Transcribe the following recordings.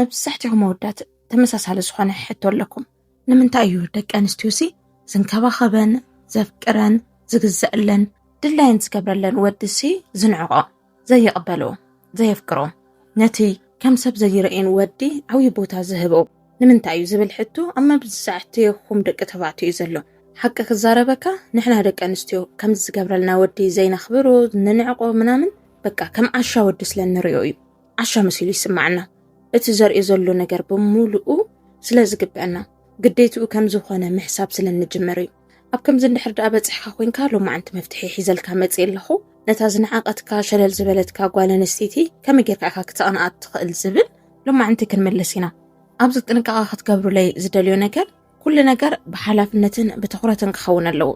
مبسحتكم مودات تمساسال ዝኾነ ሕቶ ኣለኩም ንምንታይ እዩ ደቂ ኣንስትዮሲ ዝንከባኸበን ዘፍቅረን ዝግዘአለን ድላይን ዝገብረለን ወድሲ ዝንዕቆ ዘይቅበሎ ዘየፍቅሮ ነቲ ከም ሰብ ዘይረአን ወዲ ዓብይ ቦታ ዝህቦ ንምንታይ እዩ ዝብል ሕቶ ኣብ መብዛሕትኩም ደቂ ተባዕትዮ እዩ ዘሎ ሓቂ ክዛረበካ ንሕና ደቂ ኣንስትዮ ከም ዝገብረልና ወዲ ዘይናኽብሮ ንንዕቆ ምናምን በቃ ከም ዓሻ ወዲ ስለንሪኦ እዩ ዓሻ መሲሉ ይስማዓና እቲ ዘርኢ ዘሎ ነገር በሙሉኡ ስለዝግበአና ግዴትኡ ከም ዝኾነ ምሕሳብ ስለንጅመር እዩ ኣብ ከም ዝንድሕር ዳኣ በፅሕካ ኮይንካ ሎማዓንቲ መፍትሒ ሒዘልካ መፅእ ኣለኹ ነታ ዝነዓቐትካ ሸለል ዝበለትካ ጓል ኣንስተይቲ ከመይ ጌርካ ኢኻ ክትቕንኣት ትኽእል ዝብል ሎማዓንቲ ክንመለስ ኢና ኣብዚ ጥንቃቐ ክትገብሩለይ ዝደልዮ ነገር ኩሉ ነገር ብሓላፍነትን ብትኹረትን ክኸውን ኣለዎ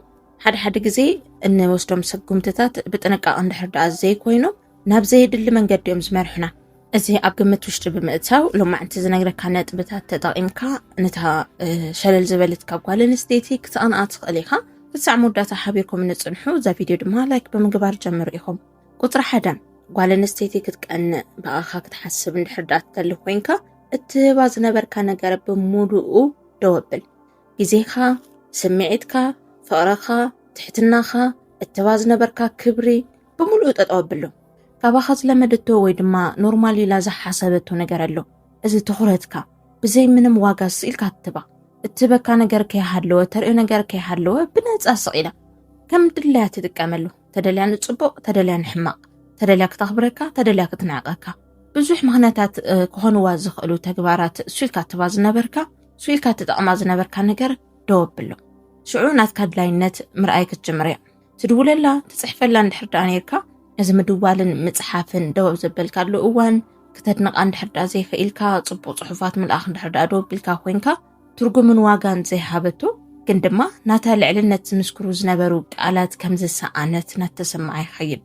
ሓደ ግዜ እንወስዶም ሰጉምትታት ብጥንቃቐ እንድሕር ዳኣ ዘይኮይኖም ናብ ዘይድሊ መንገዲ እዮም ዝመርሑና እዚ ኣብ ግምት ውሽጢ ብምእታው ሎማዓንቲ ዝነግረካ ነጥብታት ተጠቒምካ ነታ ሸለል ዝበለትካ ጓል ኣንስተይቲ ክትቕንኣት ትኽእል ኢኻ ክሳዕ መወዳእታ ሓቢርኩም ንፅንሑ እዛ ቪድዮ ድማ ላይክ ብምግባር ጀምሩ ኢኹም ቁፅሪ 1 ጓል ኣንስተይቲ ክትቀንእ ብኣኻ ክትሓስብ እንድሕር ዳኣ ትደሊ ኮይንካ እትህባ ዝነበርካ ነገር ብምሉኡ ደወብል ግዜኻ ስምዒትካ ፍቕርኻ ትሕትናኻ እትህባ ዝነበርካ ክብሪ ብምሉኡ ጠጠወብሉ ካባኻ ዝለመደቶ ወይ ድማ ኖርማል ኢላ ዝሓሰበቶ ነገር ኣሎ እዚ ትኹረትካ ብዘይ ምንም ዋጋ ስኢልካ ትባ እትበካ ነገር ከይሃለወ ተርእዮ ነገር ከይሃለወ ብነፃ ስቂላ ከም ድልያ ትጥቀመሉ ተደልያ ንፅቡቕ ተደልያ ንሕማቕ ተደልያ ክተኽብረካ ተደልያ ክትንዕቐካ ብዙሕ ምኽንያታት ክኾንዋ ዝኽእሉ ተግባራት ስኢልካ ትባ ዝነበርካ ስኢልካ ትጠቕማ ዝነበርካ ነገር ደወብሎ ሽዑ ናትካ ድላይነት ምርኣይ ክትጅምር እያ ትድውለላ ትፅሕፈላ እንድሕር ዳኣ ነርካ እዚ ምድዋልን ምፅሓፍን ደወብ ዘበልካሉ እዋን ክተድንቃ እንድሕር ዳኣ ዘይኽኢልካ ፅቡቕ ፅሑፋት ምልኣኽ እንድሕር ዳኣ ደወቢልካ ኮይንካ ትርጉምን ዋጋን ዘይሃበቱ ግን ድማ ናታ ልዕልነት ዝምስክሩ ዝነበሩ ቃላት ከም ዝሰኣነት ናተሰማዓ ይኸይድ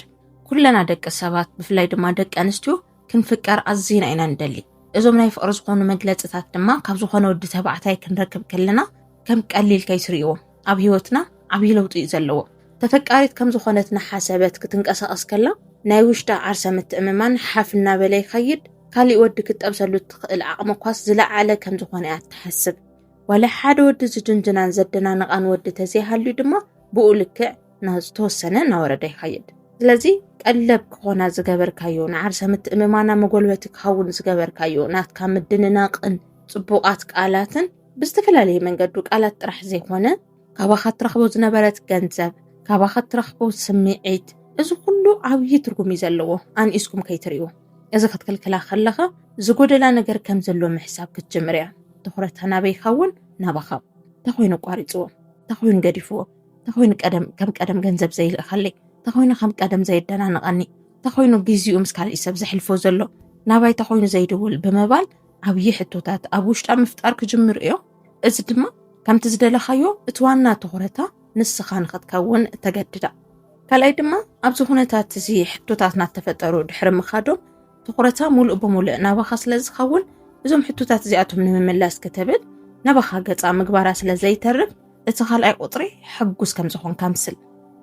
ኩለና ደቂ ሰባት ብፍላይ ድማ ደቂ ኣንስትዮ ክንፍቀር ኣዝና ኢና ንደሊ እዞም ናይ ፍቕሪ ዝኾኑ መግለፅታት ድማ ካብ ዝኾነ ወዲ ተባዕታይ ክንረክብ ከለና ከም ቀሊል ከይስርይዎ ኣብ ሂወትና ዓብይ ለውጢ እዩ ዘለዎ ተፈቃሪት ከም ዝኾነት ናሓሰበት ክትንቀሳቐስ ከላ ናይ ውሽጣ ዓርሰ ምትእምማን ሓፍና በላይ ይኸይድ ካሊእ ወዲ ክትጠብሰሉ ትኽእል ዓቕሚ ኳስ ዝለዓለ ከም ዝኾነ እያ ትሓስብ ወላ ሓደ ወዲ ዝጅንጅናን ዘደናንቓን ወዲ ተዘይሃልዩ ድማ ብኡ ልክዕ ዝተወሰነ ናወረደ ይኸይድ ስለዚ ቀለብ ክኾና ዝገበርካዮ ንዓርሰ ምትእምማና መጎልበቲ ክኸውን ዝገበርካዮ ናትካ ምድንናቕን ፅቡቓት ቃላትን ብዝተፈላለየ መንገዱ ቃላት ጥራሕ ዘይኮነ ካባኻ ትረኽቦ ዝነበረት ገንዘብ ካባኻ ትረኽቦ ስምዒት እዚ ኩሉ ዓብይ ትርጉም እዩ ዘለዎ ኣንኢስኩም ከይትሪእዎ እዚ ክትክልክላ ከለኻ ዝጎደላ ነገር ከም ዘሎ ምሕሳብ ክትጅምር እያ ትኹረትካ ናበይ ይኸውን ናባኻ ተኾይኑ ቋሪፅዎ ተኾይኑ ገዲፍዎ ተኾይኑ ከም ቀደም ገንዘብ ዘይልእኸለይ ተኾይኑ ከም ቀደም ዘይደናንቐኒ ተኾይኑ ግዚኡ ምስ ካሊእ ሰብ ዘሕልፎ ዘሎ ናባይ ተኾይኑ ዘይድውል ብምባል ዓብይ ሕቶታት ኣብ ውሽጣ ምፍጣር ክጅምር እዮ እዚ ድማ ከምቲ ዝደለኻዮ እቲ ዋና ትኹረታ ንስኻ ንኽትከውን ተገድዳ ካልኣይ ድማ ኣብዚ ኩነታት እዚ ሕቶታት እናተፈጠሩ ድሕሪ ምኻዶም ትኹረታ ሙሉእ ብምሉእ ናባኻ ስለ ዝኸውን እዞም ሕቶታት እዚኣቶም ንምምላስ ክትብል ናባኻ ገፃ ምግባራ ስለ ዘይተርፍ እቲ ካልኣይ ቁፅሪ ሕጉስ ከም ዝኾንካ ምስል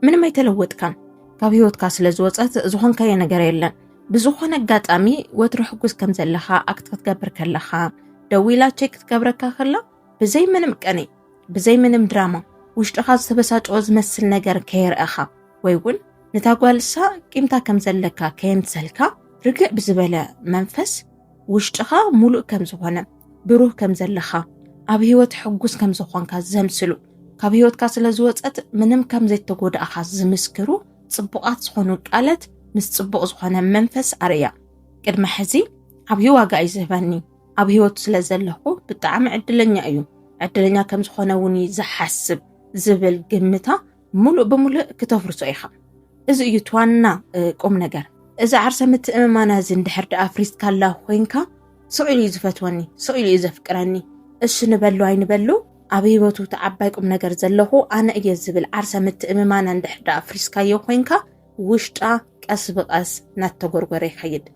ምንም ኣይተለወጥካን ካብ ሂወትካ ስለ ዝወፀት ዝኾንካዮ ነገር የለን ብዝኾነ ኣጋጣሚ ወትሪ ሕጉስ ከም ዘለኻ ኣክት ክትገብር ከለኻ ደው ኢላ ቼክ ክትገብረካ ከላ ብዘይ ምንም ቀኒ ብዘይ ምንም ድራማ ውሽጥኻ ዝተበሳጨኦ ዝመስል ነገር ከይርአኻ ወይ እውን ነታ ጓልሳ ቂምታ ከም ዘለካ ከየምትሰልካ ርግዕ ብዝበለ መንፈስ ውሽጥኻ ሙሉእ ከም ዝኾነ ብሩህ ከም ዘለኻ ኣብ ሂወት ሕጉስ ከም ዝኾንካ ዘምስሉ ካብ ሂወትካ ስለ ዝወፀት ምንም ከም ዘይተጎዳእኻ ዝምስክሩ ፅቡቓት ዝኾኑ ቃላት ምስ ፅቡቕ ዝኾነ መንፈስ ኣርያ ቅድሚ ሕዚ ዓብይ ዋጋ እዩ ዝህበኒ ኣብ ሂወቱ ስለ ዘለኹ ብጣዕሚ ዕድለኛ እዩ ዕድለኛ ከም ዝኾነ እውን ዝሓስብ ዝብል ግምታ ሙሉእ ብምሉእ ክተፍርሶ ኢኻ እዚ እዩ ትዋና ቁም ነገር እዚ ዓርሰ ምትእምማና እዚ እንድሕር ዳኣ ፍሪስካላ ኮይንካ ስኢሉ እዩ ዝፈትወኒ ስኢሉ እዩ ዘፍቅረኒ እሺ ንበሉ ኣይንበሉ ኣብ ሂወቱ ተዓባይ ቁም ነገር ዘለኹ ኣነ እየ ዝብል ዓርሰ ምትእምማና እንድሕር ዳኣ ፍሪስካዮ ኮይንካ ውሽጣ ቀስ ብቐስ ናተጎርጎረ ይኸይድ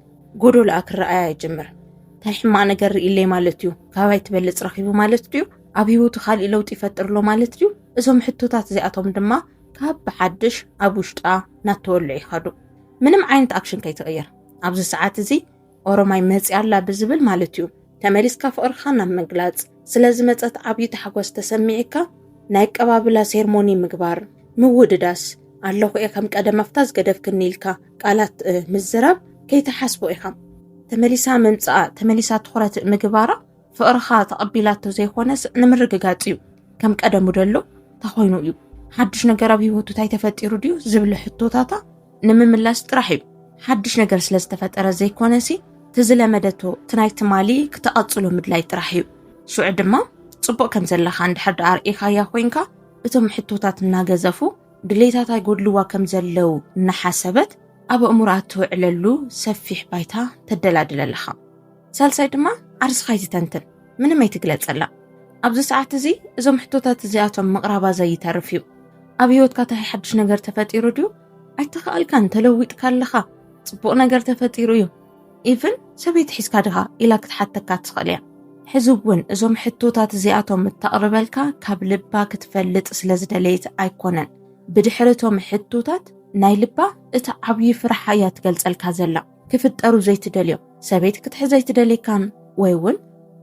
ጎዶላ ክረኣያ ይጅምር እንታይ ሕማቕ ነገር ርኢለይ ማለት እዩ ካባይ ትበልፅ ረኺቡ ማለት ድዩ ኣብ ሂወቱ ካሊእ ለውጢ ይፈጥርሎ ማለት ድዩ እዞም ሕቶታት እዚኣቶም ድማ ካብ ብሓድሽ ኣብ ውሽጣ ናተወልዑ ይኸዱ ምንም ዓይነት ኣክሽን ከይትቕየር ኣብዚ ሰዓት እዚ ኦሮማይ መፅያ ኣላ ብዝብል ማለት እዩ ተመሊስካ ፍቅርካ ናብ ምግላጽ ስለዚ መጸት ዓብይ ተሓጓስ ተሰሚዕካ ናይ ቀባብላ ሴርሞኒ ምግባር ምውድዳስ ኣለኹ እየ ከም ቀደም ኣፍታ ዝገደፍክኒ ኢልካ ቃላት ምዝራብ ከይተሓስቦ ኢኻ ተመሊሳ መምጽኣ ተመሊሳ ትኹረት ምግባራ ፍቅርካ ተቐቢላቶ ዘይኮነስ ንምርግጋጽ እዩ ከም ቀደሙ ደሎ ተኾይኑ እዩ ሓድሽ ነገር ኣብ ህይወቱ ታይ ተፈጢሩ ድዩ ዝብል ሕቶታታ ንምምላስ ጥራሕ እዩ ሓድሽ ነገር ስለ ዝተፈጠረ ዘይኮነሲ ትዝለመደቶ ትናይ ትማሊ ክተቐጽሎ ምድላይ ጥራሕ እዩ ሽዑ ድማ ጽቡቕ ከም ዘለኻ እንድሕር ኣርኢኻያ ኮይንካ እቶም ሕቶታት እናገዘፉ ድሌታት ኣይጎድልዋ ከም ዘለው እናሓሰበት ኣብ እሙራ ትውዕለሉ ሰፊሕ ባይታ ተደላድለለኻ ሳልሳይ ድማ ዓርስኻ ይትተንትን ምንም ኣይትግለጸላ ኣብዚ ሰዓት እዚ እዞም ሕቶታት እዚኣቶም ምቕራባ ዘይተርፍ እዩ ኣብ ህይወትካ ታይ ሓድሽ ነገር ተፈጢሩ ድዩ ኣይተኸኣልካን ተለዊጥካ ኣለኻ ጽቡቕ ነገር ተፈጢሩ እዩ ኢቭን ሰበይቲ ሒዝካ ድኻ ኢላ ክትሓተካ ትኽእል እያ ሕዚ እውን እዞም ሕቶታት እዚኣቶም እተቕርበልካ ካብ ልባ ክትፈልጥ ስለ ዝደለየት ኣይኮነን ብድሕረቶም ሕቶታት ናይ ልባ እቲ ዓብዪ ፍርሓ እያ ትገልጸልካ ዘላ ክፍጠሩ ዘይትደልዮ ሰበይቲ ክትሕዘይ ትደልየካን ወይ እውን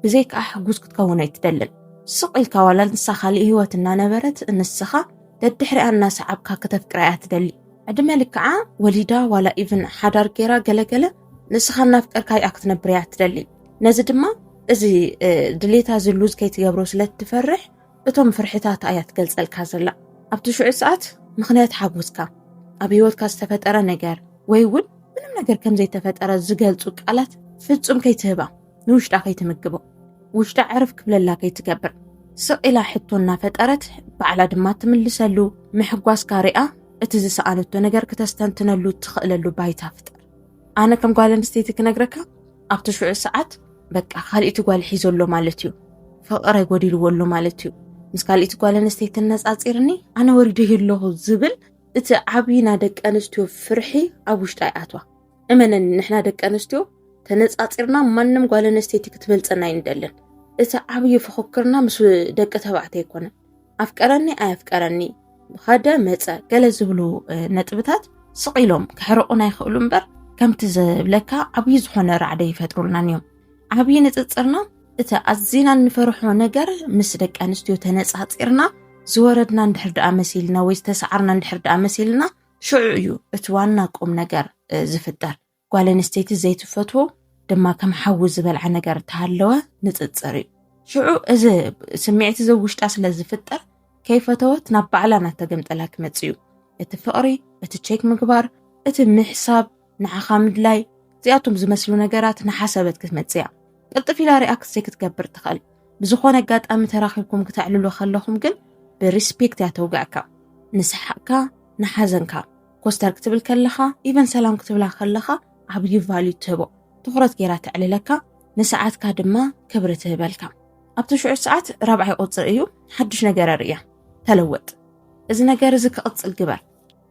ብዘይከ ሕጉዝ ክትከውን ኣይትደልን ስቕ ኢልካ ዋላ ንሳ ካሊእ ህይወት እናነበረት ንስኻ ደድሕሪኣ እናሰዓብካ ከተፍቅራ እያ ትደሊ ዕድመ ልክዓ ወሊዳ ዋላ ኢቭን ሓዳር ጌራ ገለገለ ንስኻ እናፍቀርካ እያ ክትነብር እያ ትደሊ ነዚ ድማ እዚ ድሌታ ዝሉዝ ከይትገብሮ ስለትፈርሕ እቶም ፍርሕታት እያ ትገልጸልካ ዘላ ኣብቲ ሽዑ ሰዓት ምኽንያት ሓጎስካ ኣብ ህይወትካ ዝተፈጠረ ነገር ወይ እውን ምንም ነገር ከም ዘይተፈጠረ ዝገልጹ ቃላት ፍጹም ከይትህባ ንውሽጣ ከይትምግቦ ውሽጣ ዕርፍ ክብለላ ከይትገብር ስቕ ኢላ ሕቶና ፈጠረት ባዕላ ድማ ትምልሰሉ ምሕጓስካ ሪኣ እቲ ዝሰኣነቶ ነገር ክተስተንትነሉ ትኽእለሉ ባይታ ፍጠር ኣነ ከም ጓል ኣንስተይቲ ክነግረካ ኣብቲ ሽዑ ሰዓት በቃ ካልእቲ ጓል ሒዘሎ ማለት እዩ ፍቕር ኣይጎዲልዎሎ ማለት እዩ ምስ ካልእቲ ጓል ኣንስተይቲ ነጻጺርኒ ኣነ ወሪደይ ኣለኹ ዝብል እቲ ዓብይና ደቂ ኣንስትዮ ፍርሒ ኣብ ውሽጣ ይኣትዋ እመነኒ ንሕና ደቂ ኣንስትዮ ተነጻጺርና ማንም ጓል ኣንስተይቲ ክትበልጸና ይንደልን እቲ ዓብይ ፍኽክርና ምስ ደቂ ተባዕትዮ ኣይኮነን ኣፍቀረኒ ኣየፍቀረኒ ብኻደ መጸ ገለ ዝብሉ ነጥብታት ስቕ ኢሎም ክሕርቑና ይኽእሉ እምበር ከምቲ ዝብለካ ዓብይ ዝኾነ ራዕደ ይፈጥሩልናን እዮም ዓብይ ንጽጽርና እቲ ኣዝና እንፈርሖ ነገር ምስ ደቂ ኣንስትዮ ተነጻጺርና ዝወረድና እንድሕር ደኣ መሲልና ወይ ዝተሰዓርና እንድሕር ደኣ መሲልና ሽዑ እዩ እቲ ዋና ቁም ነገር ዝፍጠር ጓል ኣንስተይቲ ዘይትፈትዎ ድማ ከም ሓዊ ዝበልዓ ነገር ተሃለወ ንጽጽር እዩ ሽዑ እዚ ስምዒት እዚ ውሽጣ ስለ ዝፍጠር ከይፈተወት ናብ ባዕላ ናተገምጠላ ክመጽ እዩ እቲ ፍቕሪ እቲ ቼክ ምግባር እቲ ምሕሳብ ንዓኻ ምድላይ እዚኣቶም ዝመስሉ ነገራት ንሓሰበት ክትመጽ እያ ቅልጥፍ ኢላ ሪኣ ክትገብር ትኽእል ብዝኾነ ኣጋጣሚ ተራኺብኩም ክትዕልሉ ከለኹም ግን ብሪስፔክት እያ ተውጋዕካ ንስሓቕካ ንሓዘንካ ኮስተር ክትብል ከለኻ ኢቨን ሰላም ክትብላ ከለኻ ዓብዪ ቫልዩ ትህቦ ትኹረት ጌራ ትዕልለካ ንሰዓትካ ድማ ክብሪ ትህበልካ ኣብቲ ሽዑ ሰዓት ራብዓይ ቁፅሪ እዩ ሓድሽ ነገር ርያ ተለወጥ እዚ ነገር እዚ ክቕጽል ግበር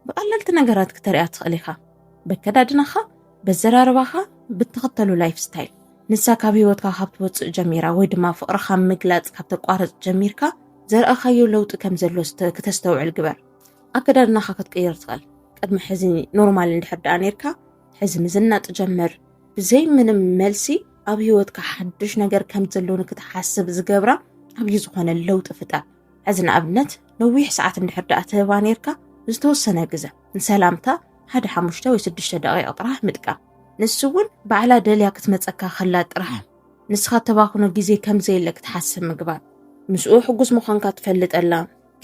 ብቐለልቲ ነገራት ክተሪኣ ትኽእል ኢኻ በከዳድናኻ በዘራርባኻ ብትኽተሉ ላይፍ ስታይል ንሳ ካብ ህይወትካ ካብ ትወፅእ ጀሚራ ወይ ድማ ፍቕርኻ ምግላጽ ካብ ተቋረጽ ጀሚርካ ዘርአኻዮ ለውጢ ከም ዘሎ ክተስተውዕል ግበር ኣከዳድናኻ ክትቀይር ትኽእል ቅድሚ ሕዚ ኖርማል እንድሕር ደኣ ነርካ ሕዚ ምዝናጥ ጀምር ብዘይ ምንም መልሲ ኣብ ህይወትካ ሓድሽ ነገር ከም ዘሎ ንክትሓስብ ዝገብራ ዓብዪ ዝኾነ ለውጢ ፍጠር ሕዚ ንኣብነት ነዊሕ ሰዓት እንድሕር ደኣ ትህባ ነርካ ዝተወሰነ ግዜ ንሰላምታ 1-5 ወይ 6 ደቂቕ ጥራሕ ምጥቃም ንሱ እውን ባዕላ ደልያ ክትመጸካ ኸላ ጥራሕ ንስኻ ተባኽኖ ግዜ ከም ዘየለ ክትሓስብ ምግባር ምስኡ ሕጉስ ምዃንካ ትፈልጠላ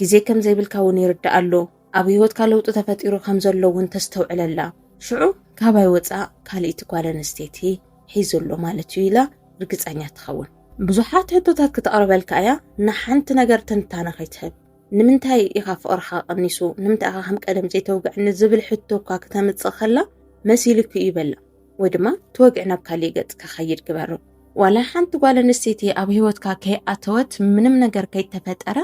ግዜ ከም ዘይብልካ እውን ይርዳእ ኣሎ ኣብ ህይወትካ ለውጢ ተፈጢሩ ከም ዘሎ እውን ተስተውዕለላ ሽዑ ካባይ ወፃእ ካልእቲ ጓል ኣንስተይቲ ሒዘሎ ማለት እዩ ኢላ ርግጸኛ ትኸውን ብዙሓት ሕቶታት ክትቐርበልካ እያ ንሓንቲ ነገር ትንታነ ከይትህብ ንምንታይ ኢኻ ፍቕርኻ ቀኒሱ ንምንታይ ኢኻ ከም ቀደም ዘይተውግዕኒ ዝብል ሕቶካ ከተምጽእ ከላ መሲልክ ይበላ ወይ ድማ ትወግዕ ናብ ካሊእ ገጽ ክኸይድ ግበሩ ዋላ ሓንቲ ጓል ኣንስተይቲ ኣብ ህይወትካ ከይኣተወት ምንም ነገር ከይተፈጠረ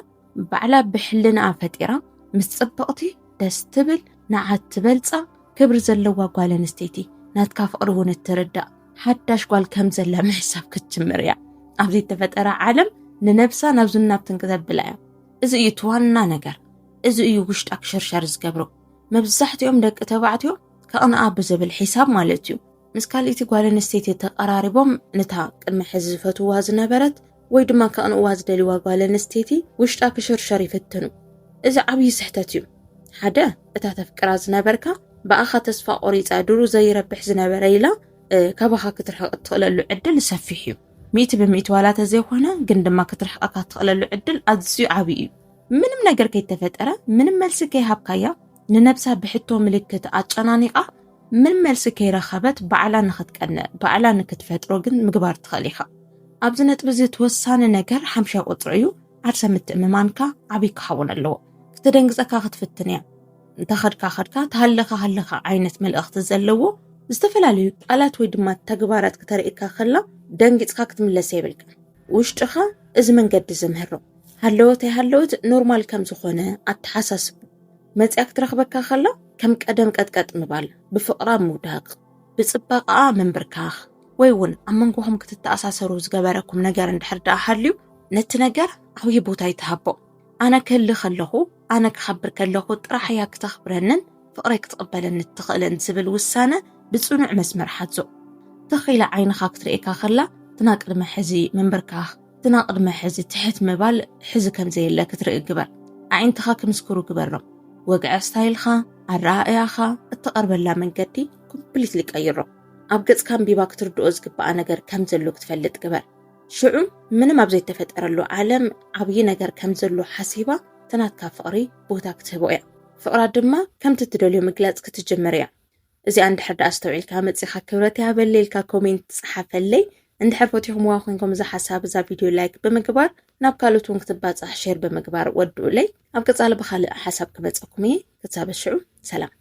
ባዕላ ብሕልናኣ ፈጢራ ምስ ጽብቕቲ ደስ ትብል ንዓት ትበልጻ ክብሪ ዘለዋ ጓል ኣንስተይቲ ናትካ ፍቕሪ እውን እትርዳእ ሓዳሽ ጓል ከም ዘላ ምሕሳብ ክትጅምር እያ ኣብዚ ተፈጠረ ዓለም ንነብሳ ናብ ዝናብትን ክትብላ እያ እዚ እዩ ትዋና ነገር እዚ እዩ ውሽጣ ክሽርሸር ዝገብሮ መብዛሕትኦም ደቂ ተባዕትዮ ከቕንኣ ብዝብል ሒሳብ ማለት እዩ ምስ ካልእቲ ጓል ኣንስተይቲ ተቀራሪቦም ነታ ቅድሚ ሕዚ ዝፈትውዋ ዝነበረት ወይ ድማ ከቕንእዋ ዝደልይዋ ጓል ኣንስተይቲ ውሽጣ ክሽርሸር ይፍትኑ። እዚ ዓብይ ስሕተት እዩ። ሓደ እታ ተፍቅራ ዝነበርካ ብኣኻ ተስፋ ቆሪፃ ድሩ ዘይረብሕ ዝነበረ ኢላ ካባኻ ክትርሕቕ እትኽእለሉ ዕድል ሰፊሕ እዩ። 100% ዋላ ተዘይኮነ ግን ድማ ክትርሕቐካ እትኽእለሉ ዕድል ኣዝዩ ዓብይ እዩ። ምንም ነገር ከይተፈጠረ ምንም መልሲ ከይሃብካያ ንነብሳ ብሕቶ ምልክት ኣጨናኒቓ ምንም መልሲ ከይረኸበት ባዕላ ንኽትቀንዕ ባዕላ ንክትፈጥሮ ግን ምግባር ትኽእል ኢኻ። ኣብዚ ነጥቢ እዚ ተወሳኒ ነገር 50 ቁፅሪ እዩ። ዓርሰ ምትእምማንካ ዓብይ ክኸውን ኣለዎ። ክትደንግፀካ ክትፍትን እያ። እንተኸድካ ተሃለኻ ዓይነት መልእኽቲ ዘለዎ ዝተፈላለዩ ቃላት ወይ ድማ ተግባራት ክተርእካ ከላ ደንጊፅካ ክትምለስ የብልካ። ውሽጥኻ እዚ መንገዲ ዝምህሮ ሃለወት ኖርማል ከም ዝኾነ ኣተሓሳስቡ መፅያ ክትረኽበካ ከላ ከም ቀደም ቀጥቀጥ ምባል ብፍቕራ ምውዳቕ ብፅባቐኣ መንብርካኽ ወይ እውን ኣብ መንጎኹም ክትተኣሳሰሩ ዝገበረኩም ነገር እንድሕር ደኣ ሃልዩ ነቲ ነገር ዓብይ ቦታ ይትሃቦ። ኣነ ክህሊ ከለኹ ኣነ ክኸብር ከለኹ ጥራሕ እያ ክተኽብረንን ፍቕረይ ክትቕበለኒ ትኽእልን ዝብል ውሳነ ብፅኑዕ መስመር ሓዞ። ተኺላ ዓይንኻ ክትርእካ ከላ ትና ቅድመ ሕዚ መንበርካኽ ትና ቅድመ ሕዚ ትሕት ምባል ሕዚ ከም ዘየለ ክትርኢ ግበር። ዓይንትኻ ክምስክሩ ግበሮም። ወግዐ ስታይልኻ ኣረኣእያኻ እትቐርበላ መንገዲ ኮምፕሊትሊ ቀይሮ። ኣብ ገጽካ ኣንቢባ ክትርድኦ ዝግባኣ ነገር ከም ዘሎ ክትፈልጥ ግበር። ሽዑ ምንም ኣብ ዘይተፈጠረሉ ዓለም ዓብይ ነገር ከም ዘሎ ሓሲባ ተናትካ ፍቕሪ ቦታ ክትህቦ እያ። ፍቕራ ድማ ከምቲ ትደልዮ ምግላጽ ክትጅምር እያ። እዚ እንድሕር ደኣ ዝተውዒልካ መፂኻ ክብረት ያበለልካ ኮሜንት ጽሓፈለይ። እንድሕር ፈቲኹምዋ ኮይንኩም እዚ ሓሳብ እዛ ቪድዮ ላይክ ብምግባር ናብ ካልኦት እውን ክትባጻሕ ሼር ብምግባር ወድኡለይ። ኣብ ቀጻሊ ብኻልእ ሓሳብ ክመጽኩም እየ። ክሳብ ሽዑ ሰላም።